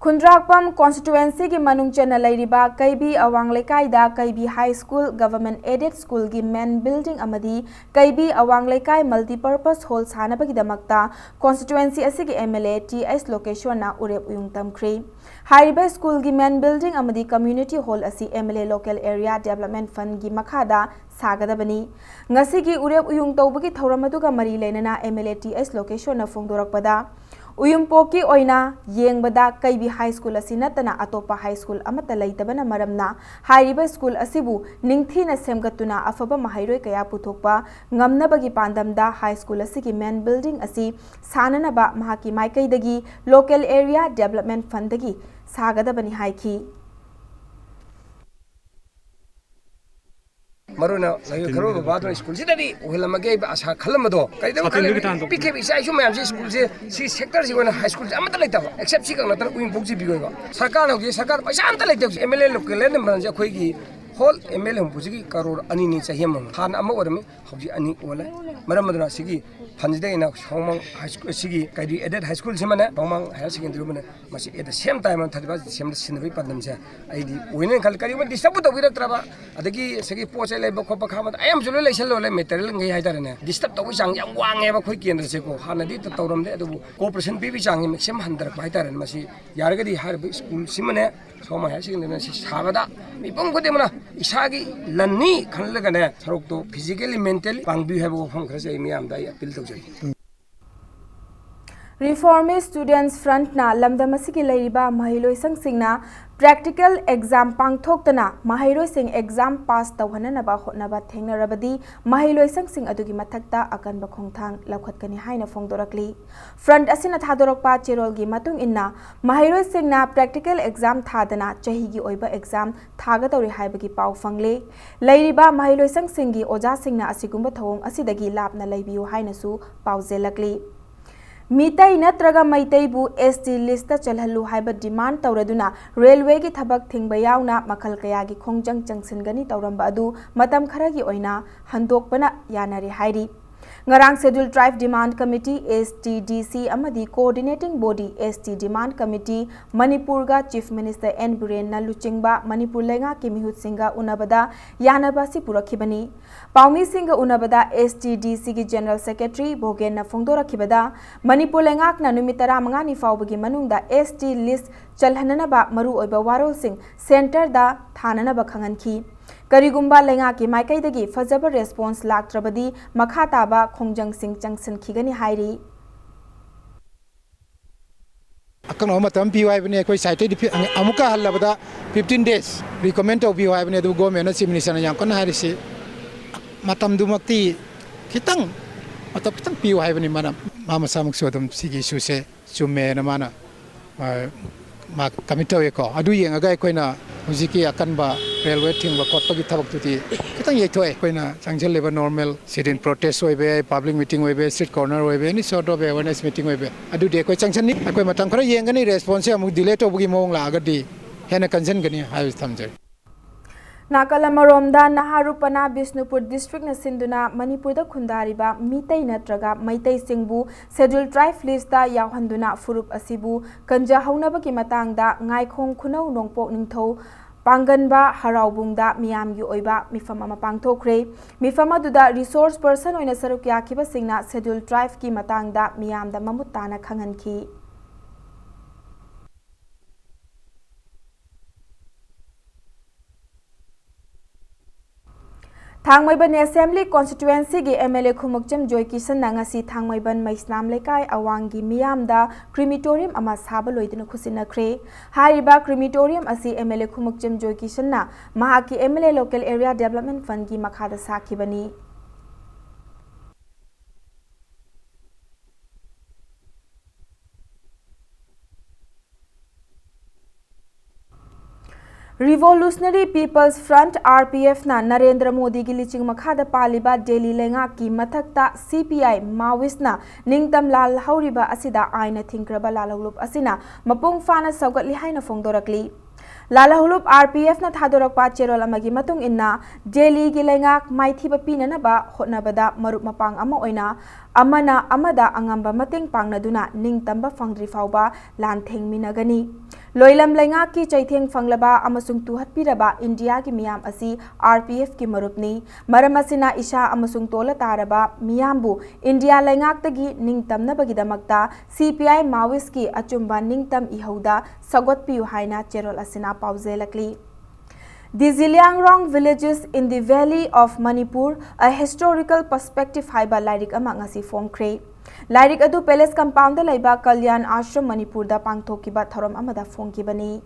Khundrakpam constituency ki manung chena lairiba Kaibi Awang Lekai Kaibi High School Government Aided School ki main building amadi Kaibi Awang Lekai multipurpose hall sanaba ki damakta constituency asigi MLA TS location na urep uyung tamkri Hariba school ki main building amadi community hall asi MLA local area development fund ki makhada sagadabani ngasi ki urep uyung tawbagi thauramadu ka mari lenana MLA TS location na fongdorakpada Uyumpoki oina yengbada Kaibi High School asinatana atopa high school amata laitabana maramna hariba school asibu ningthina semgatuna afaba mahairoi kaya puthokpa ngamnabagi pandamda high school asigi main building asi sananaba mahaki maikaidagi local area development fund dagi sagadabani haiki Maruna layu kharo babado school si dadi ohelamage asa khalamado kaidam khalam pike isa isu mayam si school si sector si gona high school amata laita except si kana tan uim bogji bigoiba sarkar hogi sarkar paisa amta laita MLA local ne manja khoi gi hol MLA hum buji karor ani ni chahiyam han amma orami hogi ani ola maram maduna sigi phanjide ina homang high school sigi kaidi aided high school simana homang higher secondary mana masi at the same time thadiba sem sinri pandam se aidi oinen khal kari man disturb to biratraba adagi sigi poche leba khopa khama ayam julo leisalo le material ngai haidare ne disturb to jang yang wange ba khoi kendra se ko hanadi to tawram de adu cooperation bi jang maximum handar haidare masi yaragadi har school simane soma higher secondary si sabada mi pong ko demana isagi lanni khanlaga ne sarok to physically mentally pangbi hebo phang khase mi am dai appeal to Reformist Students Front na lamdamasigi lairiba mahiloi sangna practical exam pangthoktana mahiloi sing exam pass tawhanana ba hotnaba thengnarabadi mahiloi sing adugi mathakta akanba khongthang lakhatkani haina fongdorakli front asina thadorokpa cherol gi matung inna mahiloi singna practical exam thadana chahi gi oiba exam thaga tori haibagi pau fangle lairiba mahiloi singgi oja singna asigumba thawong asidagi lapna laibiu haina su pauzelakli Mitai natraga maitai bu ST list chalhalu haiba demand tawraduna railway gi thabak thingba yauna makhal kaya gi khongjang changsin tawramba adu matam kharagi oina handokpana yanari hairi Ngarang Scheduled Tribe Demand Committee STDC amadi Coordinating Body ST Demand Committee Manipur ga Chief Minister N Biren na luchingba Manipur lenga ki mihut singa unabada yanaba si purakhibani Paumi singa unabada STDC gi General Secretary Bogen na fongdora khibada Manipur lenga na numitara manga ni fawbagi manungda ST list chalhanana ba maru oiba warol sing center da thanana ba khanganki Karigumba lenga ki maikaidagi fajaba response laktrabadi makhataba khongjang sing changsan khigani hairi akano matam PY bane koi site amuka halabada 15 days recommend to PY bane du government chief minister yang kon hari si matam du makti kitang atau kitang PY bane mana mama samuk sodam sigi suse chumme na mana ma kamito ko adu yang agai koina hujiki akan ba railway thing ba kot pagi thabak tuti kitang ye thoi koina changjel leba normal sit-in protest oibe public meeting oibe street corner oibe ni sort of awareness meeting oibe adu de koi changchan ni koi matang khara yengani response amu delay to bugi mong la agadi hena concern gani ha thamjai Nakalamaromda Naharupana Bisnupur District na Sinduna Manipur da khundariba mitai natraga maitai singbu scheduled tribe list da yawhanduna furup asibu kanja haunabaki matangda ngaikhong khunau nongpok ningthau Panganba haraubungda miyamgi oiba mifam ama pangthokre mifam aduda resource person oina saruk yakhiba singna scheduled tribe ki matangda miyamda mamutana khanganki Thangmaiban Assembly Constituency gi MLA Khumukcham Joy Kisan nangasi Thangmaiban Maisnam Lekai Awangi Miyamda crematorium ama saba loidina khusinakre hariba crematorium asi MLA Khumukcham Joy Kisan na mahaki MLA Local Area Development Fund gi makhada sakhibani Revolutionary People's Front RPF na Narendra Modi gi liching makhada paliba Delhi lenga ki mathakta CPI Maoist na ningtam lal hauriba asida aina thinkraba lalahulup asina mapung fana saugatli haina fongdorakli lalahulup RPF na thadorakpa cherol amagi matung inna Delhi gi lenga maithiba pinana ba hotnabada marup mapang ama oina amana amada angamba mateng pangnaduna ningtamba fangdri fauba lan thengminagani loilam lenga ki chaitheng fanglaba amasung tuhatpiraba India ki miyam asi RPF ki marupni maramasina isha amasung tola taraba miyambu India lengak-tagi ningtamnabagi damakta CPI Maoist ki achumba ningtam ihauda sagotpiu haina cherol asina pauzelakli. The Ziliangrong villages in the valley of Manipur, a historical perspective haiba lairik ama ngasi fongkre. Lairik adu palace compound da laiba Kalyan Ashram Manipur da pangthokiba thorom amada fongkibani.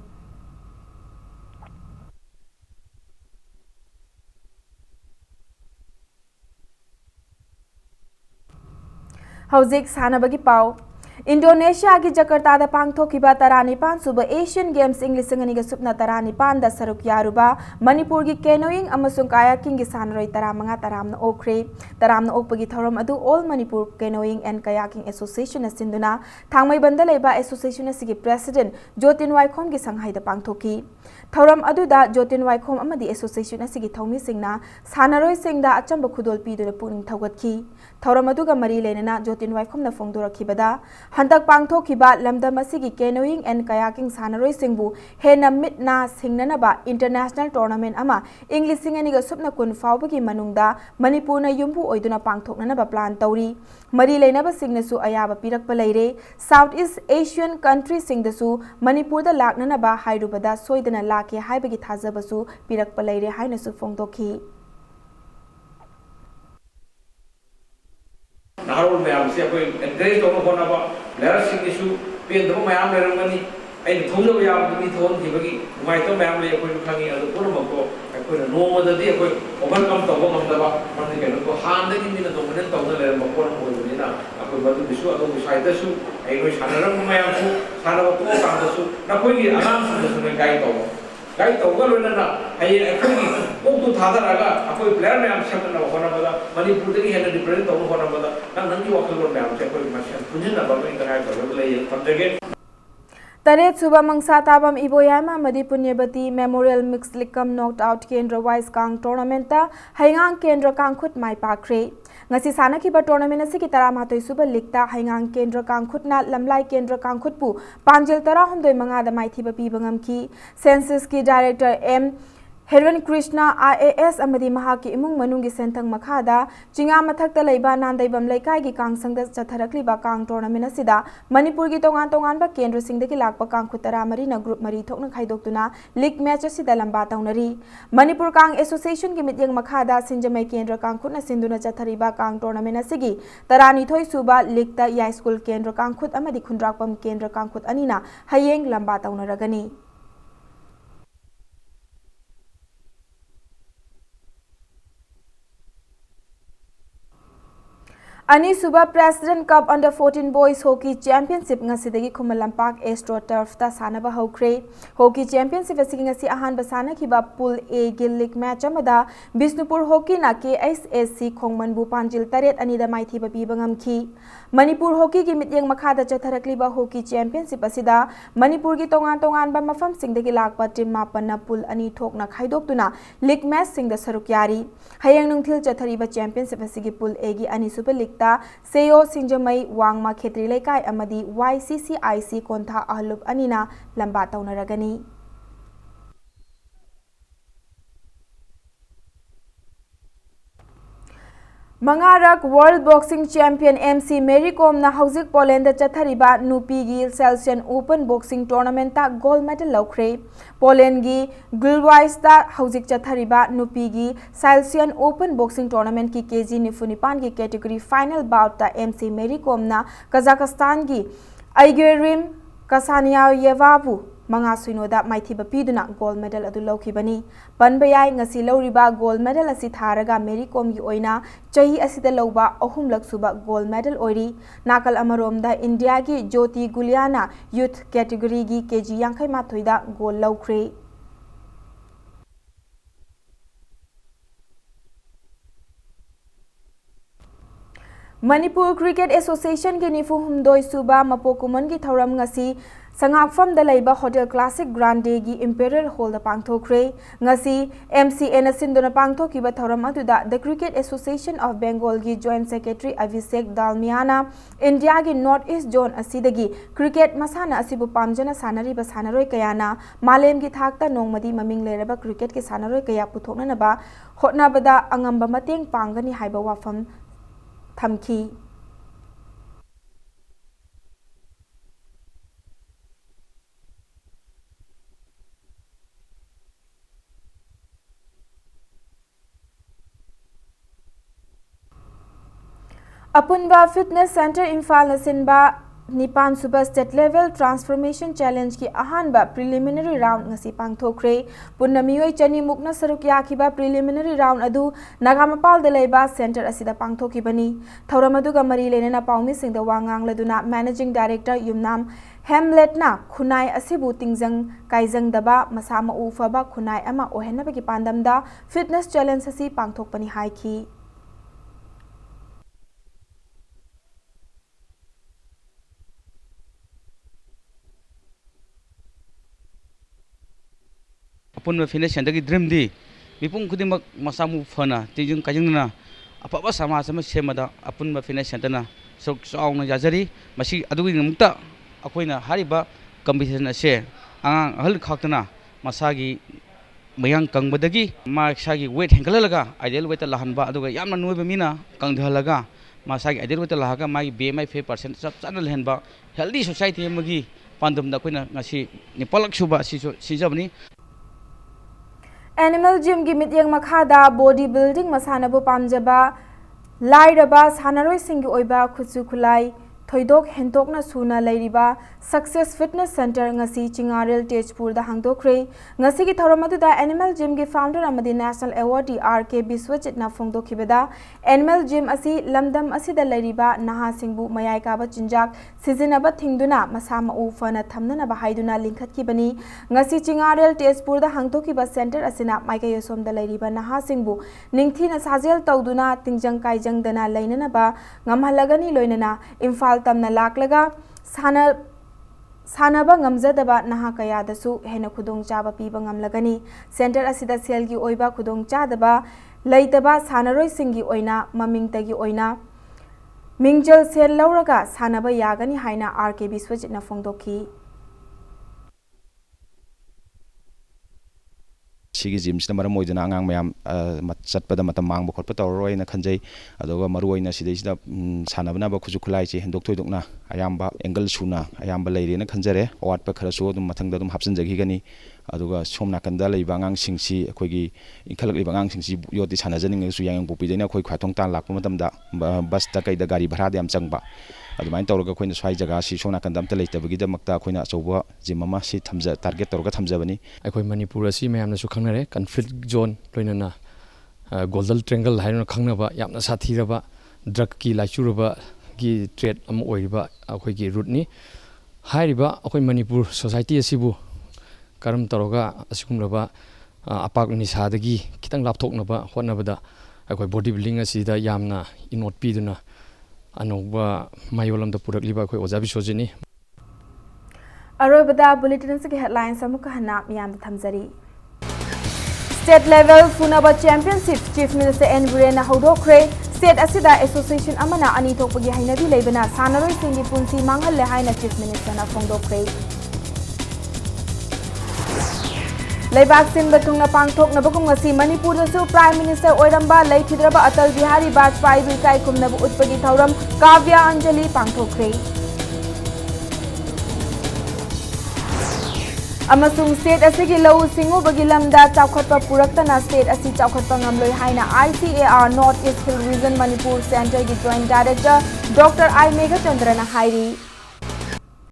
Hauzik sanabagi pau. Indonesia ki Jakarta da pangthokiba taranipan suba Asian Games English nganiga supna taranipan da saruk yaruba Manipur gi canoeing amasung kayaking gi sanroi taramanga taramna okre taramna okpagi thorom adu All Manipur Canoeing and Kayaking Association asinduna thangmai banda leiba association asigi president Jotin Waikhom gi sanghai da pangthoki thorom adu da Jotin Waikhom amadi association asigi thomi singna sanaroi singda achamba khudol piduna puning thawgatki thorom adu ga mari lenana Jotin Waikhom na fongdorakhibada Hantak pangthokiba lamdam asigi canoeing and kayaking sanaroi singbu hena mitna singnanaba international tournament ama English singaniga supna kun fawbagi manungda Manipur na yumbu oiduna pangthoknanaba plan tawri mari leinaba singnasu ayaba pirakpa leire Southeast Asian country singdasu Manipur da laknanaba hairubada soidana lake haibagi thajabasu pirakpa leire hainasu fongdokhi Naharul mayam se koi encourage to ko na ba lera sing isu pen do mayam le rangani ai thong lo ya mi thon thi bagi mai to mayam le koi khangi adu ko ma ko koi no ma da di koi overcome to ba ngam da ba man ke no ko han da ni na to men to na le ma ko mo ni na koi ba du bisu adu sai da su ai koi sanaram mayam su sanaba to ka da su na koi gi anam su da su ne gai to gai to ga lo na ai koi gi ko tu tha da raga koi player mayam sam na ko na ba Manipur de hena different to ko na ba nang nang wakil lo mayam se koi ma sam punjin na ba ngai ka ko le tam de Taret suba mangsa tabam iboyama madi punyabati memorial mixed likam knocked out kendra wise kang tournament ta haingang kendra kangkhut mai pakre ngasi sana ki ba tournament ase ki tara matoi suba likta haingang kendra kangkhut na lamlai kendra kangkhut pu panjil tara homdoi manga da mai thiba pi bangam ki census ki director M Heron Krishna IAS amadi mahaki imung manungi sentang makhada chinga mathakta leiba nandaibam laikai gi kangsangda chatharakli ba kang tournament asida Manipur gi tongan tongan ba kendra singdagi lakpa kang khutara mari na group mari thokna khaidoktuna league match asida lamba taunari Manipur Kang Association gi mityang makhada sinjamai kendra kang khutna sinduna chathari ba kang tournament asigi tarani thoi suba league ta ya school kendra kang khut amadi khundrakpam kendra kang khut anina hayeng lamba taunaragani Ani Suba President Cup Under 14 Boys Hockey Championship ngasidagi Kumalampak Astro Turf ta sanaba hokre Hockey Championship asigi ngasi ahan basana kiba Pool A Gil League match amada Bisnupur Hockey na KSSC Khongmanbu Panjil Taret anida maithi ba bibangam ki Manipur Hockey gi mityang makhada chatharakli ba Hockey Championship asida Manipur gi tongan tongan ba mafam singdagi lakpa team mapanna pool ani thokna khaidoktuna league match singda saruk yari hayang nungthil chathari ba championship asigi Pool A gi ani Super League Seyo Sinjamai Wangma Khetri Laikai amadi YCCIC Kontha Ahlup Anina lamba taunaragani Mangarak World Boxing Champion MC Mary Kom na Hauzik Poland da chathariba nupi gi Celsian Open Boxing Tournament ta gold medal laukre Poland gi Gulwais ta Hauzik chathariba nupi gi Celsian Open Boxing Tournament ki KG Nifunipan ki category final bout ta MC Mary Kom na Kazakhstan gi Aigerim Kasaniayevabu Manga suinoda maithiba piduna gold medal adu laukibani panbayai ngasi lauriba gold medal asi tharaga Mary Kom gi oina chahi asida lauba ahumlak suba gold medal oiri nakal amaromda India gi Jyoti Guliana youth category gi KG yankai mathoida gold laukre Manipur Cricket Association ki nifu humdoi suba mapokuman ki thoram ngasi Sangakfam da laiba Hotel Classic Grande gi Imperial Hall da pangthokre ngasi MCA na sindona pangthokiba thoram aduda The Cricket Association of Bengal gi Joint Secretary Abhishek Dalmiana India gi North East Zone asidagi cricket masana asibu pamjana sanariba sanaroi kayana malem gi thakta nongmadi maming leraba cricket ki sanaroi kaya puthokna ba hotnabada angamba mateng pangani haiba wafam thamki Apunba Fitness Center Imphal Nasinba Nipan Super State Level Transformation Challenge ki ahanba preliminary round ngasi pangthokre Punnamioi Chani Mukna Sarukya kiba preliminary round adu Nagamapal de Laiba Center asida pangthokibani Thauramadu mari lenena paumi singda wangang laduna Managing Director Yumnam Hamletna Khunai asibu tingjang kaijang daba masama ufaba khunai ama ohenaba ki pandamda Fitness Challenge asi pangthokpani haiki Apun finish and the dream di Mipung Kudimak Masamu Fana, Tijun Kajuna, Apapa Sama Sama Semada, Apun finish and Dana, so Song Yazari, Mashi Aduin Muta, Aquina Hariba, Competition Share, Hul Kakana, Masagi, Mayang Kangbadagi, Mark Shagi, wait Hankalaga, I deal with the Lahanba, Aduga Yaman Nubamina, Kangdalaga, Masagi, I deal with the Lahaga, my BMI 5% of Channel Henba, Healthy Society Magi, Pandum Daquina, Nasi, Nipolak Shuba, Sijabni. Animal Gym gi mityang makhada bodybuilding masana bu pamjaba lairaba sanaroi singi oiba khutsu khulai thoidok hentokna suna lairiba Success Fitness Center ngasi Chingarel Tejpur da hangdokre ngasi gi thoramadu da Animal Gym gi founder amadi National Awardee RK Biswajit na phongdokhibeda Animal Gym asi lamdam asida lairiba naha singbu mayai ka ba chinjak sizinaba thingduna masama u fana thamnana ba haiduna lingkhat kibani ngasi Chingarel Tejpur da hangdokhiba center asina maika yosom da lairiba naha singbu ningthina sajel tawduna tingjang kaijang dana lainana ba ngamhalagani loinana Imphal tamna laklaga Sanaba ngamjadaba naha kaya dasu hena khudong chaba piba ngamlagani center asida sel gi oiba khudong chadaba leitaba sanaroi singi oina mamingtagi oina mingjal sel lauraga sanaba yagani haina RK Biswajit na phongdokhi Sigi Gyms na maram oidana angang mayam chatpada matam mangba khotpa tawroi na khanjai adoga maru oina sidaisida sanabana ba khuju khulai che hendok thoidokna ayamba angle suna ayamba leire na khanjare awatpa kharasu dum mathangda dum hapsanjagi gani aduga somna kanda leiba angang singsi akhoi inkhalak leiba angang singsi yoti sanajaning su yang popidaina akhoi khwatong tan lakpa matamda bus ta kaida gari bhara de am changba adumain tawraga khoina swai jaga si sona kandam ta leitabagi damakta khoina achoba jimama si thamja target tawraga thamjabani akhoi Manipur asi mayamna su khangnare conflict zone loinana golden triangle haina khangnaba yamna sathiraba drug ki laichuraba gi trade am oiriba akhoi gi route ni hairiba akhoi Manipur society asibu karam tawraga asikumlaba apak ni sadagi kitang lapthoknaba hotnabada akhoi bodybuilding asida yamna inot piduna Anoba Mayolam the Purakliba Ozabi Sojini Arobada bulletin ke headlines amuka hanap yam thamjari State level Funaba Championship Chief Minister N Virena Hodokre State asida association amana ani thokpagi hainabi leibana sanaroi singi punsi manghal le haina Chief Minister na phongdokre Laibak sin batung na pangthok na bakum ngasi Manipur su Prime Minister oiramba leithidraba Atal Bihari Vajpayee bu kai kumna bu utpagi thauram Kavya Anjali pangthokre Amasung state asigi lau singu bagi lamda chawkhatpa puraktana state asi chawkhatpa ngamloi haina ICAR North East Hill Region Manipur Center gi Joint Director Dr. I Megha Chandrana hairi